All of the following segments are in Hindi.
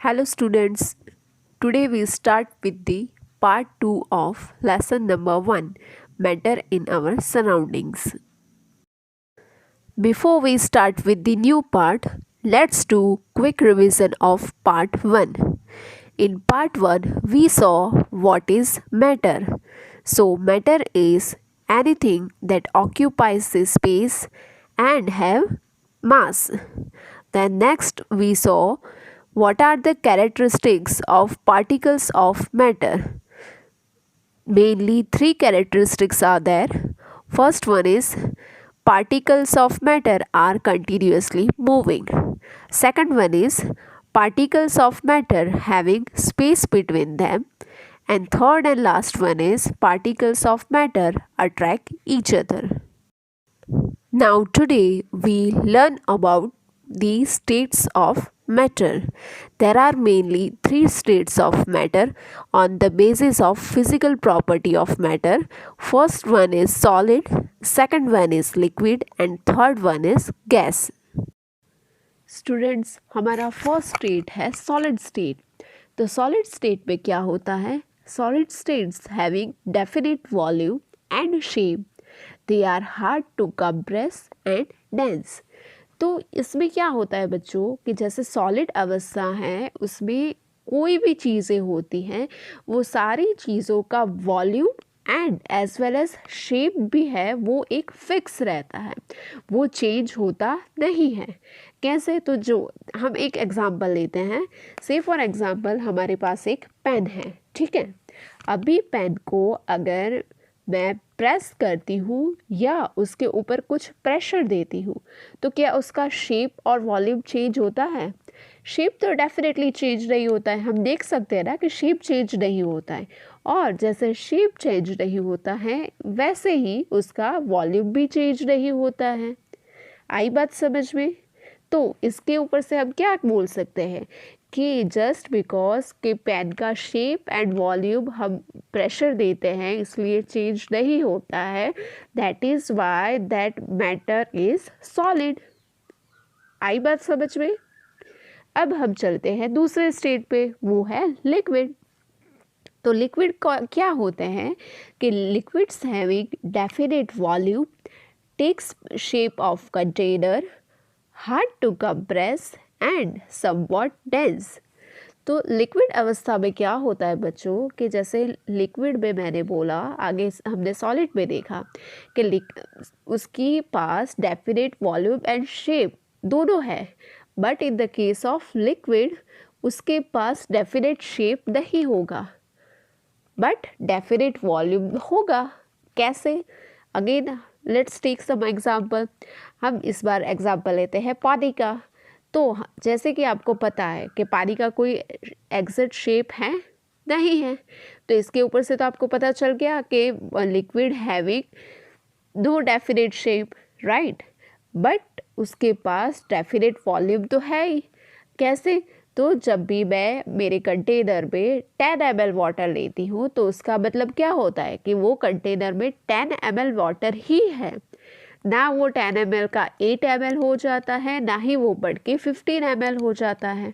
Hello students, today we start with the part 2 of lesson number 1, Matter in our surroundings. Before we start with the new part, let's do quick revision of part 1. In part 1, we saw what is matter. So matter is anything that occupies the space and have mass. Then next we saw what are the characteristics of particles of matter. Mainly three characteristics are there. First one is particles of matter are continuously moving. Second one is particles of matter having space between them. And third and last one is particles of matter attract each other. Now today we learn about the states of matter. There are mainly three states of matter on the basis of physical property of matter. First one is solid, second one is liquid and third one is gas. Students, हमारा फर्स्ट स्टेट है सॉलिड स्टेट. तो सॉलिड स्टेट में क्या होता है? Solid states having definite volume and shape. They are hard to compress and dense. तो इसमें क्या होता है बच्चों कि जैसे सॉलिड अवस्था है उसमें कोई भी चीज़ें होती हैं वो सारी चीज़ों का volume and as well as shape भी है वो एक फिक्स रहता है, वो चेंज होता नहीं है. कैसे? तो जो हम एक एग्जांपल लेते हैं. से फॉर एग्जांपल हमारे पास एक पेन है, ठीक है. अभी पेन को अगर मैं प्रेस करती हूँ या उसके ऊपर कुछ प्रेशर देती हूँ तो क्या उसका शेप और वॉल्यूम चेंज होता है? शेप तो डेफिनेटली चेंज नहीं होता है. हम देख सकते हैं ना कि शेप चेंज नहीं होता है. और जैसे शेप चेंज नहीं होता है वैसे ही उसका वॉल्यूम भी चेंज नहीं होता है. आई बात समझ में? तो इसके ऊपर से हम क्या बोल सकते हैं कि जस्ट बिकॉज कि पेन का शेप एंड वॉल्यूम हम प्रेशर देते हैं इसलिए चेंज नहीं होता है. That is why that matter is solid. आई बात समझ में? अब हम चलते हैं दूसरे स्टेट पे, वो है लिक्विड. तो लिक्विड क्या होते हैं कि liquids having definite volume, takes shape of container, hard to compress and somewhat dense. तो लिक्विड अवस्था में क्या होता है बच्चों कि जैसे लिक्विड में मैंने बोला, आगे हमने सॉलिड में देखा कि उसकी पास डेफिनेट वॉल्यूम एंड शेप दोनों है. But in the case of liquid उसके पास डेफिनेट शेप नहीं होगा बट डेफिनेट वॉल्यूम होगा. कैसे? Again let's take some example. हम इस बार एग्जांपल लेते हैं पानी का. तो जैसे कि आपको पता है कि पानी का कोई एग्जैक्ट शेप है नहीं है. तो इसके ऊपर से तो आपको पता चल गया कि liquid having no definite shape, right. But उसके पास डेफिनेट वॉल्यूम तो है ही. कैसे? तो जब भी मैं मेरे कंटेनर में 10 ml वाटर लेती हूँ तो उसका मतलब क्या होता है कि वो कंटेनर में 10 ml वाटर ही है. ना वो 10 ml का 8 ml हो जाता है, ना ही वो बढ़ के 15 ml हो जाता है,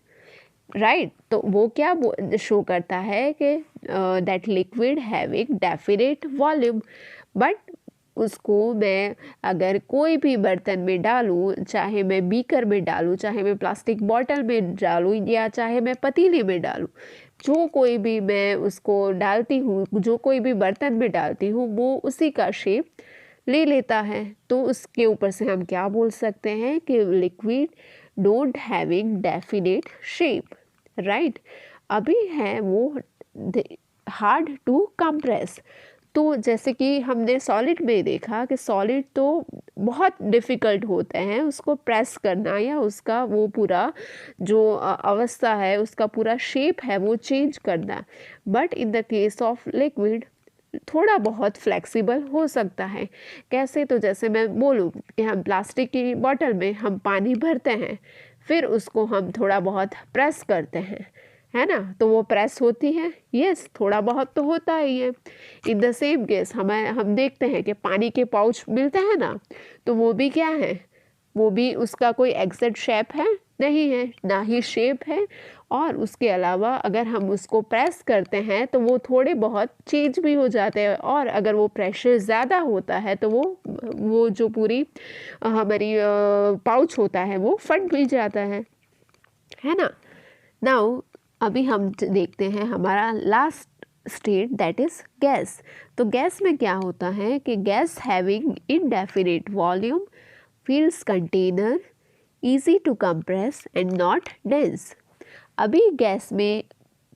राइट. तो वो क्या शो करता है कि that liquid having definite volume. But उसको मैं अगर कोई भी बर्तन में डालूँ, चाहे मैं बीकर में डालूँ, चाहे मैं प्लास्टिक बॉटल में डालूँ या चाहे मैं पतीले में डालूँ, जो कोई भी मैं उसको डालती हूँ, जो कोई भी बर्तन में डालती हूँ वो उसी का शेप ले लेता है. तो उसके ऊपर से हम क्या बोल सकते हैं कि liquid don't having definite shape, right. अभी है वो हार्ड टू कंप्रेस. तो जैसे कि हमने सॉलिड में देखा कि सॉलिड तो बहुत डिफ़िकल्ट होते हैं उसको प्रेस करना या उसका वो पूरा जो अवस्था है उसका पूरा शेप है वो चेंज करना. But in the case of liquid थोड़ा बहुत फ्लेक्सिबल हो सकता है. कैसे? तो जैसे मैं बोलूँ कि हम प्लास्टिक की बॉटल में हम पानी भरते हैं, फिर उसको हम थोड़ा बहुत प्रेस करते हैं, है ना. तो वो प्रेस होती है, यस, थोड़ा बहुत तो होता ही है. इन द सेम केस हम देखते हैं कि पानी के पाउच मिलते हैं ना, तो वो भी क्या है, वो भी उसका कोई एग्जैक्ट शेप है नहीं है, ना ही शेप है, और उसके अलावा अगर हम उसको प्रेस करते हैं तो वो थोड़े बहुत चेंज भी हो जाते हैं, और अगर वो प्रेशर ज़्यादा होता है तो वो जो पूरी हमारी पाउच होता है वो फट भी जाता है ना। नाउ अभी हम देखते हैं हमारा last state, that is gas. तो गैस में क्या होता है कि gas having indefinite volume, fills container, easy to compress and not dense. अभी गैस में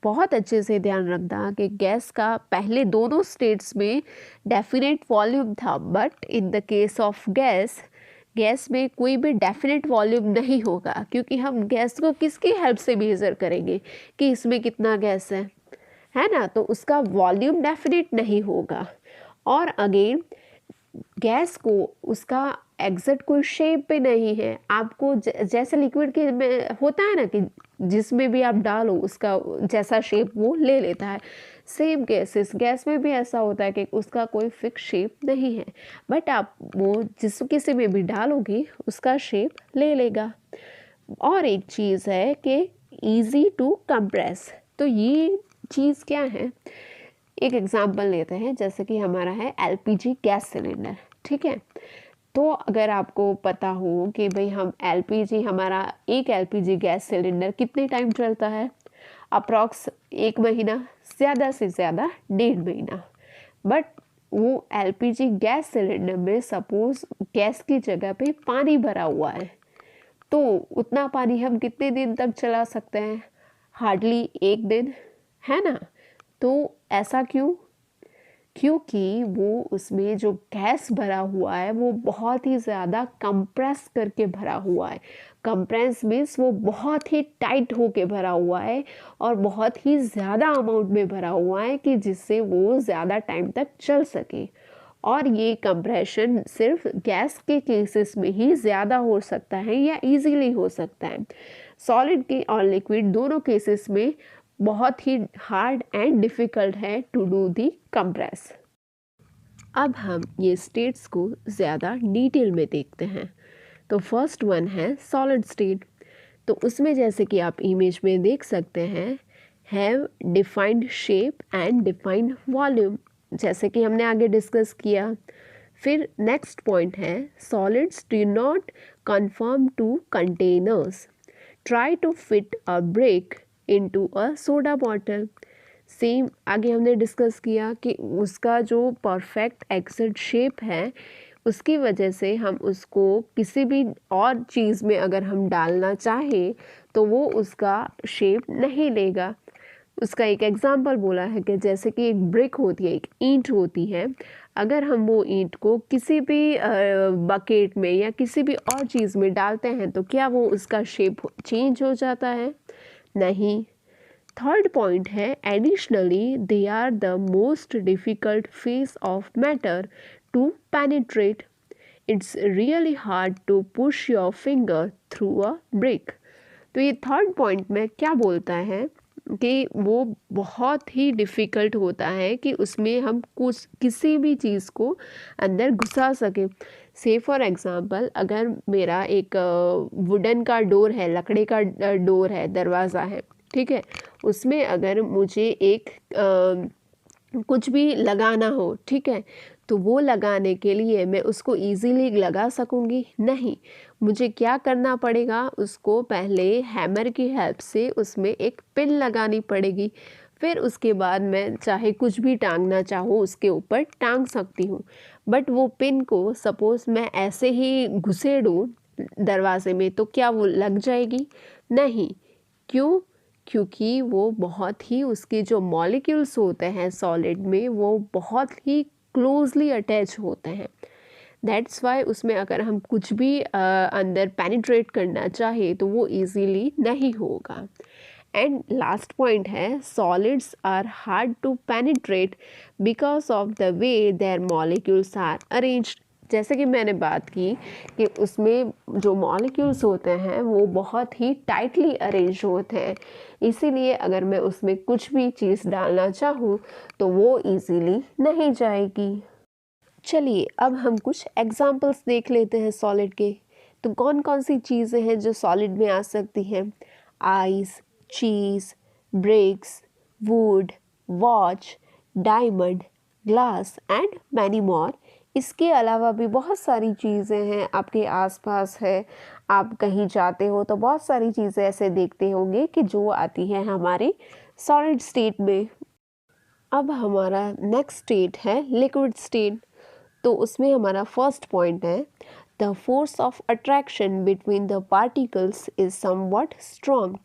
बहुत अच्छे से ध्यान रखना कि गैस का पहले दोनों स्टेट्स में डेफिनेट वॉल्यूम था, but in the case of gas में कोई भी डेफिनेट वॉल्यूम नहीं होगा, क्योंकि हम गैस को किसकी हेल्प से मेज़र करेंगे कि इसमें कितना गैस है ना। तो उसका वॉल्यूम डेफिनेट नहीं होगा। और अगेन गैस को उसका एग्जैक्ट कोई शेप पे नहीं है, आपको जैसे लिक्विड के में होता है ना कि जिसमें भी आप डालो उसका जैसा शेप वो ले लेता है, सेम गैस में भी ऐसा होता है कि उसका कोई फिक्स शेप नहीं है, बट आप वो किसी में भी डालोगे उसका शेप ले लेगा। और एक चीज़ है कि इजी टू कंप्रेस। तो ये चीज़ क्या है, एक एग्जांपल लेते हैं, जैसे कि हमारा है एलपीजी गैस सिलेंडर, ठीक है। तो अगर आपको पता हो कि भाई हम हमारा एक एलपीजी गैस सिलेंडर कितने टाइम चलता है, अप्रॉक्स 1 महीना, ज़्यादा से ज़्यादा 1.5 महीना। बट वो एलपीजी गैस सिलेंडर में सपोज़ गैस की जगह पे पानी भरा हुआ है, तो उतना पानी हम कितने दिन तक चला सकते हैं? हार्डली 1 दिन, है ना। तो ऐसा क्योंकि वो उसमें जो गैस भरा हुआ है वो बहुत ही ज़्यादा कंप्रेस करके भरा हुआ है। कंप्रेस मीन्स वो बहुत ही टाइट होके भरा हुआ है और बहुत ही ज़्यादा अमाउंट में भरा हुआ है कि जिससे वो ज़्यादा टाइम तक चल सके। और ये कंप्रेशन सिर्फ गैस के केसेस में ही ज़्यादा हो सकता है या इजीली हो सकता है। सॉलिड के और लिक्विड दोनों केसेस में बहुत ही हार्ड एंड डिफ़िकल्ट है टू डू दी कंप्रेस। अब हम ये स्टेट्स को ज़्यादा डिटेल में देखते हैं। तो फर्स्ट वन है सॉलिड स्टेट। तो उसमें जैसे कि आप इमेज में देख सकते हैं, have defined shape and defined volume, जैसे कि हमने आगे डिस्कस किया। फिर नेक्स्ट पॉइंट है solids do not confirm to containers, try to fit a brick into a soda bottle. Same आगे हमने डिस्कस किया कि उसका जो परफेक्ट एग्जैक्ट शेप है उसकी वजह से हम उसको किसी भी और चीज़ में अगर हम डालना चाहें तो वो उसका शेप नहीं लेगा। उसका एक एग्जांपल बोला है कि जैसे कि एक ब्रिक होती है, एक ईंट होती है, अगर हम वो ईंट को किसी भी बकेट में या किसी भी और चीज़ में डालते हैं तो क्या वो उसका शेप चेंज हो जाता है? नहीं। थर्ड पॉइंट है additionally they are the most difficult phase of matter to penetrate, it's really hard to push your finger through a brick. तो ये थर्ड पॉइंट में क्या बोलता है कि वो बहुत ही डिफ़िकल्ट होता है कि उसमें हम कुछ किसी भी चीज़ को अंदर घुसा सकें। से फॉर एग्ज़ाम्पल अगर मेरा एक वुडन का डोर है, लकड़ी का डोर है, दरवाज़ा है, ठीक है, उसमें अगर मुझे एक कुछ भी लगाना हो, ठीक है, तो वो लगाने के लिए मैं उसको इजीली लगा सकूँगी? नहीं। मुझे क्या करना पड़ेगा, उसको पहले हैमर की हेल्प से उसमें एक पिन लगानी पड़ेगी, फिर उसके बाद मैं चाहे कुछ भी टांगना चाहूँ उसके ऊपर टांग सकती हूँ। बट वो पिन को सपोज़ मैं ऐसे ही घुसेड़ूँ दरवाजे में तो क्या वो लग जाएगी? नहीं। क्यों? क्योंकि वो बहुत ही उसके जो मॉलिक्यूल्स होते हैं सॉलिड में वो बहुत ही क्लोजली अटैच होते हैं। दैट्स वाई उसमें अगर हम कुछ भी अंदर पेनिट्रेट करना चाहे तो वो इजीली नहीं होगा। एंड लास्ट पॉइंट है solids are hard to penetrate because of the way their molecules are arranged. जैसे कि मैंने बात की कि उसमें जो मॉलिक्यूल्स होते हैं वो बहुत ही टाइटली अरेंज होते हैं, इसीलिए अगर मैं उसमें कुछ भी चीज़ डालना चाहूँ तो वो इजीली नहीं जाएगी। चलिए अब हम कुछ एग्जाम्पल्स देख लेते हैं सॉलिड के। तो कौन कौन सी चीज़ें हैं जो सॉलिड में आ सकती हैं? Ice, cheese, bricks, wood, watch, diamond, glass and many more. इसके अलावा भी बहुत सारी चीज़ें हैं आपके आसपास है, आप कहीं जाते हो तो बहुत सारी चीज़ें ऐसे देखते होंगे कि जो आती है हमारे सॉलिड स्टेट में। अब हमारा नेक्स्ट स्टेट है लिक्विड स्टेट। तो उसमें हमारा फर्स्ट पॉइंट है the force of attraction between the particles is somewhat strong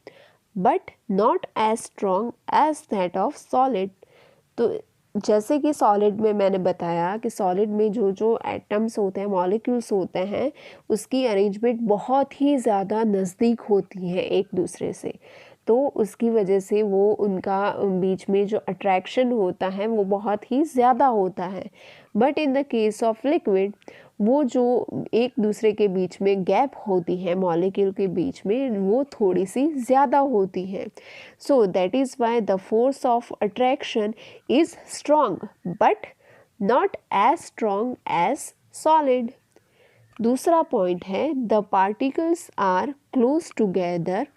but not as strong as that of solid. तो जैसे कि सॉलिड में मैंने बताया कि सॉलिड में जो जो एटम्स होते हैं, मॉलिक्यूल्स होते हैं, उसकी अरेंजमेंट बहुत ही ज़्यादा नज़दीक होती है एक दूसरे से। तो उसकी वजह से वो उनका बीच में जो अट्रैक्शन होता है वो बहुत ही ज़्यादा होता है। But in the case of liquid, वो जो एक दूसरे के बीच में गैप होती है मॉलिक्यूल के बीच में, वो थोड़ी सी ज़्यादा होती है। So that is why the force of attraction is strong but not as strong as solid. दूसरा पॉइंट है the particles are close together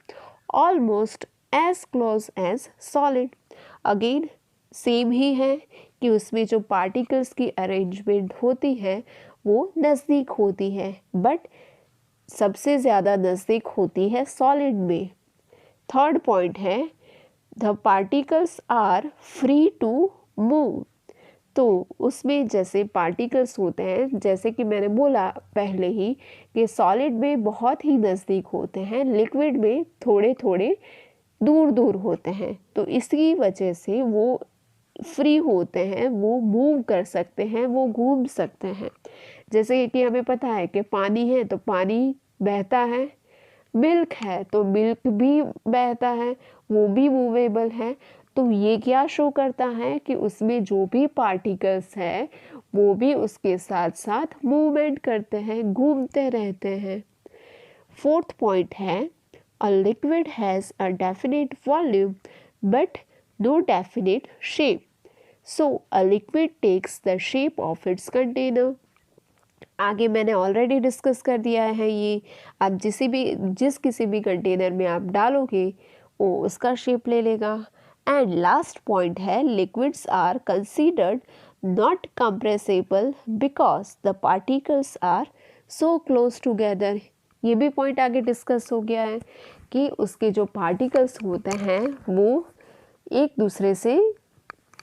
almost as close as solid. Again same ही है कि उसमें जो पार्टिकल्स की अरेंजमेंट होती है वो नज़दीक होती है, बट सबसे ज़्यादा नज़दीक होती है सॉलिड में। थर्ड पॉइंट है the particles are free to move. तो उसमें जैसे पार्टिकल्स होते हैं, जैसे कि मैंने बोला पहले ही कि सॉलिड में बहुत ही नज़दीक होते हैं, लिक्विड में थोड़े थोड़े दूर दूर होते हैं। तो इसकी वजह से वो फ्री होते हैं, वो मूव कर सकते हैं, वो घूम सकते हैं। जैसे कि हमें पता है कि पानी है तो पानी बहता है, मिल्क है तो मिल्क भी बहता है, वो भी मूवेबल है। तो ये क्या शो करता है कि उसमें जो भी पार्टिकल्स है वो भी उसके साथ साथ मूवमेंट करते हैं, घूमते रहते हैं। फोर्थ पॉइंट है a liquid has a definite volume but no definite shape. So a liquid takes the shape of its container. आगे मैंने ऑलरेडी डिस्कस कर दिया है ये। आप जिस किसी भी कंटेनर में आप डालोगे वो उसका शेप ले लेगा। एंड लास्ट पॉइंट है liquids are considered not compressible because the particles are so close together. ये भी पॉइंट आगे डिस्कस हो गया है कि उसके जो पार्टिकल्स होते हैं वो एक दूसरे से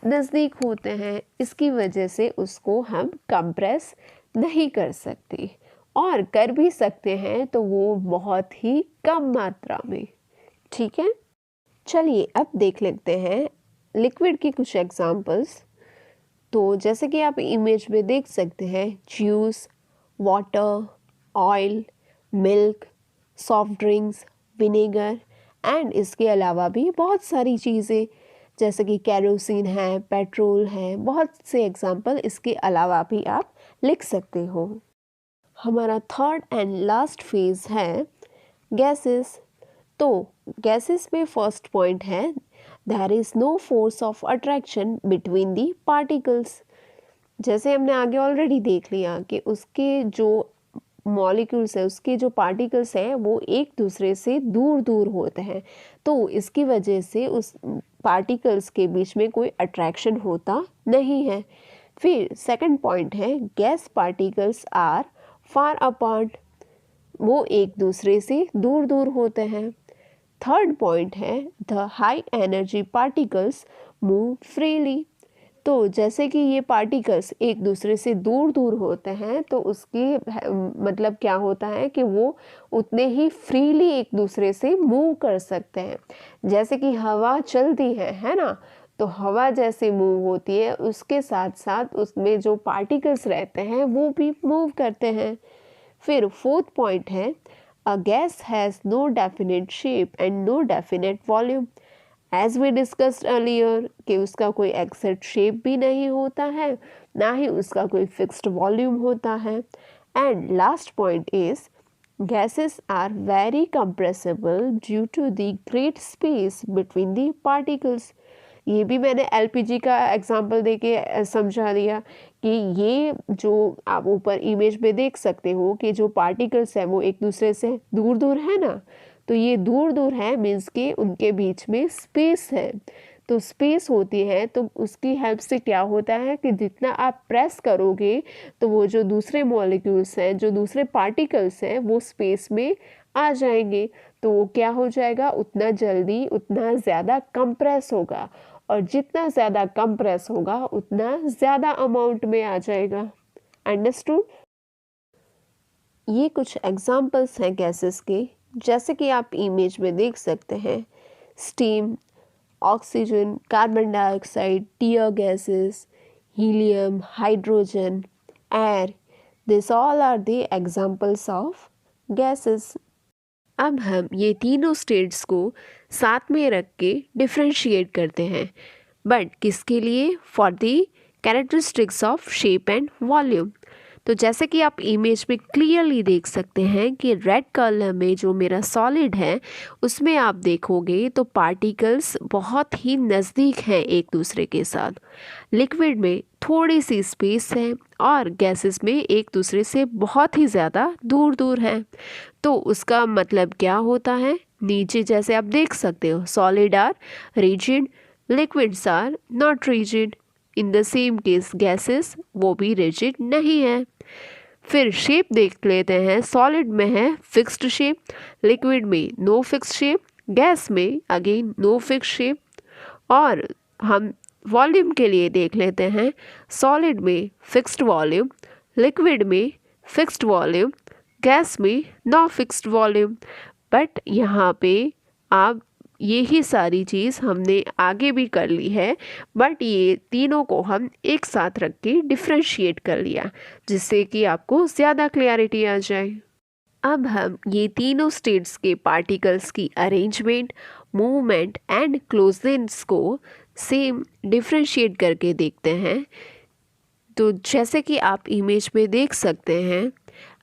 नज़दीक होते हैं, इसकी वजह से उसको हम कंप्रेस नहीं कर सकते, और कर भी सकते हैं तो वो बहुत ही कम मात्रा में। ठीक है, चलिए अब देख लेते हैं लिक्विड की कुछ एग्जांपल्स। तो जैसे कि आप इमेज में देख सकते हैं juice, water, oil, milk, soft drinks, vinegar and इसके अलावा भी बहुत सारी चीज़ें जैसे कि कैरोसिन है, पेट्रोल है, बहुत से एग्जाम्पल इसके अलावा भी आप लिख सकते हो। हमारा थर्ड एंड लास्ट फेज है गैसेस। तो गैसेस में फर्स्ट पॉइंट है there is no force of attraction between the particles. जैसे हमने आगे ऑलरेडी देख लिया कि उसके जो मॉलिक्यूल्स है, उसके जो पार्टिकल्स हैं वो एक दूसरे से दूर दूर होते हैं, तो इसकी वजह से उस पार्टिकल्स के बीच में कोई अट्रैक्शन होता नहीं है। फिर सेकंड पॉइंट है gas particles are far apart, वो एक दूसरे से दूर दूर होते हैं। थर्ड पॉइंट है the high energy particles move freely. तो जैसे कि ये पार्टिकल्स एक दूसरे से दूर दूर होते हैं तो उसकी मतलब क्या होता है कि वो उतने ही फ्रीली एक दूसरे से मूव कर सकते हैं। जैसे कि हवा चलती है ना, तो हवा जैसे मूव होती है उसके साथ साथ उसमें जो पार्टिकल्स रहते हैं वो भी मूव करते हैं। फिर फोर्थ पॉइंट है a gas has no definite shape and no definite volume. As we discussed earlier कि उसका कोई एग्जैक्ट शेप भी नहीं होता है, ना ही उसका कोई फिक्स्ड वॉल्यूम होता है। And last point is gases are very compressible due to the great space between the particles. ये भी मैंने एलपीजी का एग्जांपल देके समझा दिया कि ये जो आप ऊपर इमेज में देख सकते हो कि जो पार्टिकल्स हैं वो एक दूसरे से दूर दूर है ना, तो ये दूर दूर है मीन्स कि उनके बीच में स्पेस है। तो स्पेस होती है तो उसकी हेल्प से क्या होता है कि जितना आप प्रेस करोगे तो वो जो दूसरे मॉलिक्यूल्स हैं, जो दूसरे पार्टिकल्स हैं, वो स्पेस में आ जाएंगे। तो वो क्या हो जाएगा, उतना जल्दी उतना ज़्यादा कंप्रेस होगा, और जितना ज़्यादा कंप्रेस होगा उतना ज़्यादा अमाउंट में आ जाएगा। अंडरस्टूड? ये कुछ एग्जांपल्स हैं गैसेस के, जैसे कि आप इमेज में देख सकते हैं। Steam, oxygen, carbon dioxide, tear gases, helium, hydrogen, air, this all are the examples of gases. अब हम ये तीनों स्टेट्स को साथ में रख के डिफ्रेंशिएट करते हैं, बट किसके लिए? For the characteristics of shape and volume. तो जैसे कि आप इमेज में क्लियरली देख सकते हैं कि रेड कलर में जो मेरा सॉलिड है उसमें आप देखोगे तो पार्टिकल्स बहुत ही नज़दीक हैं एक दूसरे के साथ। लिक्विड में थोड़ी सी स्पेस है और गैसेस में एक दूसरे से बहुत ही ज़्यादा दूर दूर है। तो उसका मतलब क्या होता है? नीचे जैसे आप देख सकते हो, solid are rigid, liquids are not rigid. In the same case gases वो भी रिजिड नहीं है। फिर शेप देख लेते हैं। सॉलिड में है फिक्स्ड शेप, लिक्विड में नो फिक्स्ड शेप, गैस में अगेन नो फिक्स्ड शेप। और हम वॉल्यूम के लिए देख लेते हैं। सॉलिड में फिक्स्ड वॉल्यूम, लिक्विड में फिक्स्ड वॉल्यूम, गैस में नो फिक्स्ड वॉल्यूम। बट यहाँ पे आप यही सारी चीज़ हमने आगे भी कर ली है, बट ये तीनों को हम एक साथ रख के डिफ्रेंशिएट कर लिया, जिससे कि आपको ज़्यादा क्लियरिटी आ जाए। अब हम ये तीनों स्टेट्स के पार्टिकल्स की अरेंजमेंट, मूवमेंट एंड क्लोजनेस को सेम डिफ्रेंशिएट करके देखते हैं। तो जैसे कि आप इमेज में देख सकते हैं,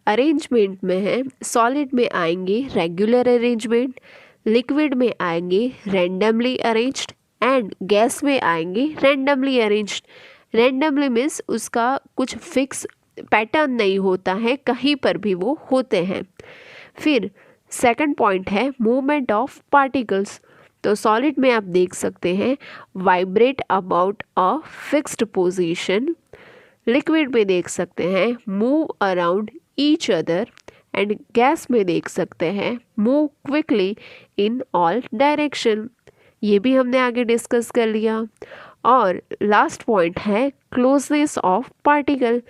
अरेंजमेंट में है सॉलिड में आएंगे रेगुलर अरेंजमेंट, लिक्विड में आएंगे रैंडमली अरेंज्ड, एंड गैस में आएंगे रैंडमली अरेंज्ड। रैंडमली मीन्स उसका कुछ फिक्स पैटर्न नहीं होता है, कहीं पर भी वो होते हैं। फिर सेकंड पॉइंट है मूवमेंट ऑफ पार्टिकल्स। तो सॉलिड में आप देख सकते हैं vibrate about a fixed position, liquid में देख सकते हैं move around each other, and gas में देख सकते हैं move quickly in all direction. ये भी हमने आगे डिस्कस कर लिया। और लास्ट पॉइंट है क्लोजनेस ऑफ पार्टिकल।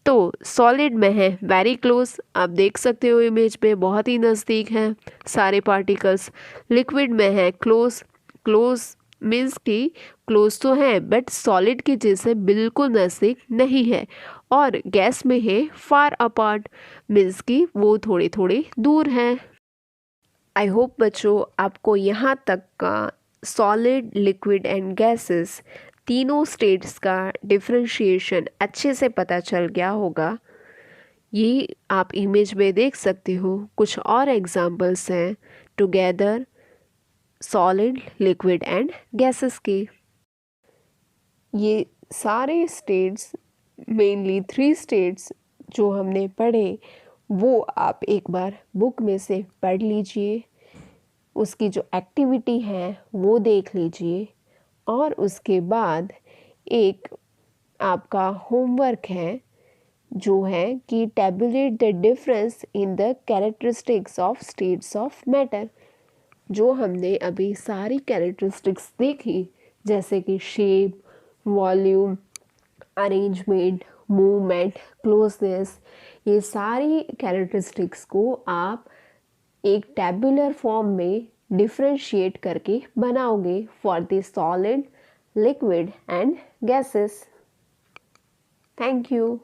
तो सॉलिड में है वेरी क्लोज, आप देख सकते हो इमेज में बहुत ही नज़दीक हैं सारे पार्टिकल्स। लिक्विड में है क्लोज, क्लोज मीन्स कि क्लोज तो है बट सॉलिड के जैसे बिल्कुल नज़दीक नहीं है। और गैस में है फार अपार्ट, मीन्स कि वो थोड़े थोड़े दूर हैं। आई होप बच्चों आपको यहाँ तक का सॉलिड, लिक्विड एंड गैसेस तीनों स्टेट्स का डिफ्रेंशिएशन अच्छे से पता चल गया होगा। ये आप इमेज में देख सकते हो, कुछ और एग्जांपल्स हैं together solid, liquid and gases के। ये सारे स्टेट्स, मेनली 3 स्टेट्स जो हमने पढ़े, वो आप एक बार बुक में से पढ़ लीजिए, उसकी जो एक्टिविटी है वो देख लीजिए, और उसके बाद एक आपका होमवर्क है जो है कि tabulate the difference in the characteristics of states of matter. जो हमने अभी सारी कैरेक्टरिस्टिक्स देखी, जैसे कि shape, volume, arrangement, movement, closeness, ये सारी कैरेक्टरिस्टिक्स को आप एक टैबुलर फॉर्म में डिफ्रेंशिएट करके बनाओगे for the solid, liquid and gases. Thank you.